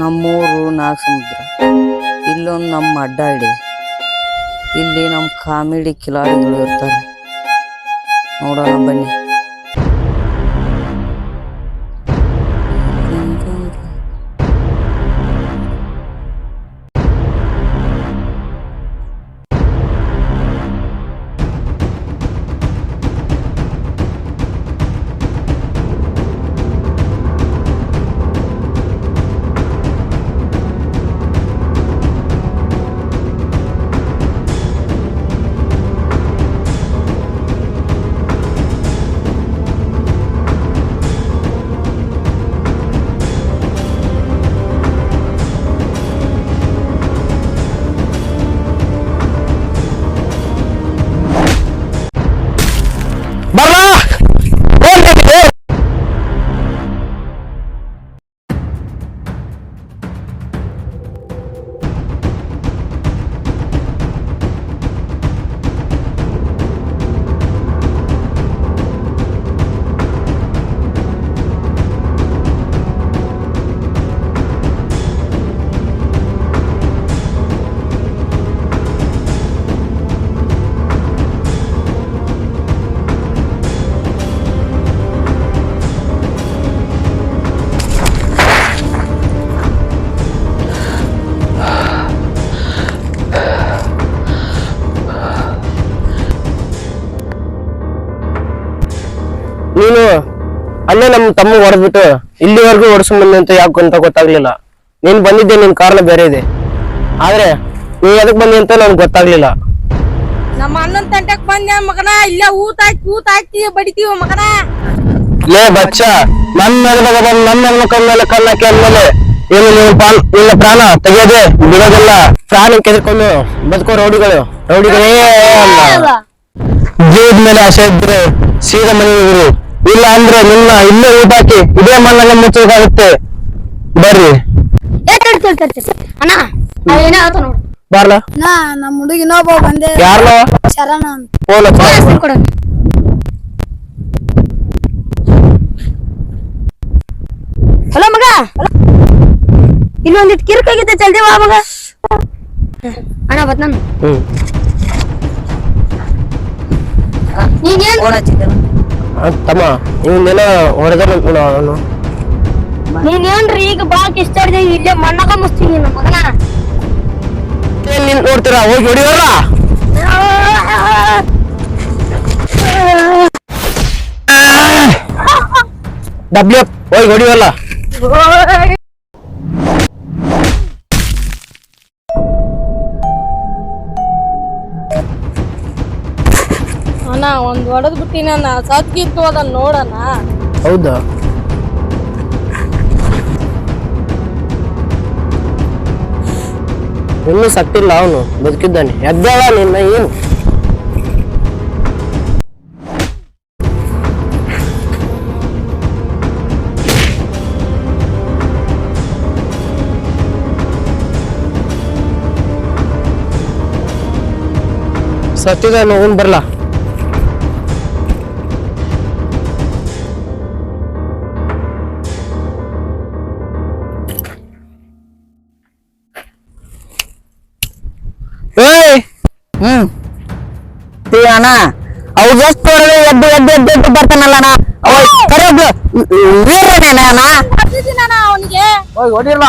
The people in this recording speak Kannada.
ನಮ್ಮೂರು ನಾಲ್ಕು ಸಮುದ್ರ, ಇಲ್ಲೊಂದು ನಮ್ಮ ಅಡ್ಡ ಇದೆ. ಇಲ್ಲಿ ನಮ್ಮ ಕಾಮಿಡಿ ಕಿಲಾಡಿಗಳು ಇರ್ತಾರೆ. ನೋಡೋಣ ಬನ್ನಿ. ನೀನು ಅಲ್ಲೇ ನಮ್ಮ ತಮ್ಮ ಹೊಡೆದ್ಬಿಟ್ಟು ಇಲ್ಲಿವರೆಗೂ ಓಡಿಸ್ಕೊಂಡ್ ಬಂದೆ ಅಂತ ಯಾಕೆ ಅಂತ ಗೊತ್ತಾಗ್ಲಿಲ್ಲ. ನೀನ್ ಬಂದಿದ್ದೆ, ನಿನ್ ಕಾರಣ ಬೇರೆ ಇದೆ. ಆದ್ರೆ ನೀ ಎದಕ್ ಬಂದಿ ಅಂತ ನನ್ಗೆ ಗೊತ್ತಾಗ್ಲಿಲ್ಲ. ನಮ್ಮ ಅಣ್ಣನ ತಂಟಕ್ ಬಂದ ಮಗನ, ಇಲ್ಲ ಊತ ಹಾಕಿ ಬಡಿತೀವ ಮಗನ. ಲೇ ಬಚ್ಚ, ನನ್ನ ಕಣ್ಣಲ್ಲಿ ಕಣ್ಣಾಕಿ ಅಂದ್ಮೇಲೆ ಏನು ನಿನ್ನ ಪ್ರಾಣ ತೆಗೆಯೋದೆ ಬಿಡೋದಿಲ್ಲ. ಪ್ರಾಣ ಕೆದರ್ಕೊಂಡು ಬದುಕೋ ರೌಡಿಗಳೇ ಅಲ್ಲ. ಜೀವದ ಮೇಲೆ ಆಸೆ ಇದ್ರೆ ಸೀದಾ ಮನೆಗೆ, ಇಲ್ಲ ಅಂದ್ರೆ ನಿನ್ನ ಇಲ್ಲೇ ಊಟ ಹಾಕಿ ಇದೇ ಮಣ್ಣಲ್ಲಿ ಮುಚ್ಚೋದಾಗುತ್ತೆ. ಬರ್ರಿ ಬಾರ್ಲ. ನಮ್ಮ ಹುಡುಗಿ ಇನ್ನೊಬ್ಬ ಬಂದೆ. ಯಾರ್ಲ? ಶರಣ. ಹಲೋ ಮಗ, ಇಲ್ಲೊಂದಿಟ್ಟು ಕಿರ್ಕಾಗಿದ್ದೆ, ಜಲ್ದಿ ಬಾ ಮಗ. ಅಣ್ಣ ಬತ್ ನಾನು. ನೀನೇನ್ ತಮ್ಮ ಇವನ್ನೆಲ್ಲ ಹೊಡೆದ ನೀನೇನ್ರಿ ಈಗ ಬಾಕ್ ಇಷ್ಟ ಇಲ್ಲೇ ಮಣ್ಣಾಗ ಮುಸ್ತೀನಿ ನಮ್ಮ ಮಗನ. ನಿನ್ ನೋಡ್ತೀರಾ, ಹೋಗಿ ಹೊಡಿಯೋರ. ಡಬ್ಲ್ಯೂ ಹೋಗಿ ಹೊಡಿಯೋಲ್ಲ. ಅಣ್ಣ ಒಂದ್ ಹೊಡೆದ್ ಬಿಟ್ಟಿನ ಸತ್ಗಿತ್ತು ಅದನ್ನ ನೋಡಣ. ಹೌದಾ? ಇನ್ನೂ ಸತ್ತಿಲ್ಲ, ಅವನು ಬದುಕಿದ್ದಾನೆ. ಎದ್ದೇಳ ನಿನ್ನ. ಏನು ಸತ್ತಿದ್ದಾನೆ, ಅವನು ಬರಲ್ಲ. ಅಣ್ಣ ಅವ್ ಜಸ್ಟ್ ಎದ್ದು ಬರ್ತಾನಲ್ಲ ಅಣ್ಣ, ಅವನಿಗೆ ಹೋಗಿ ಹೊಡಿರಲ್ಲ.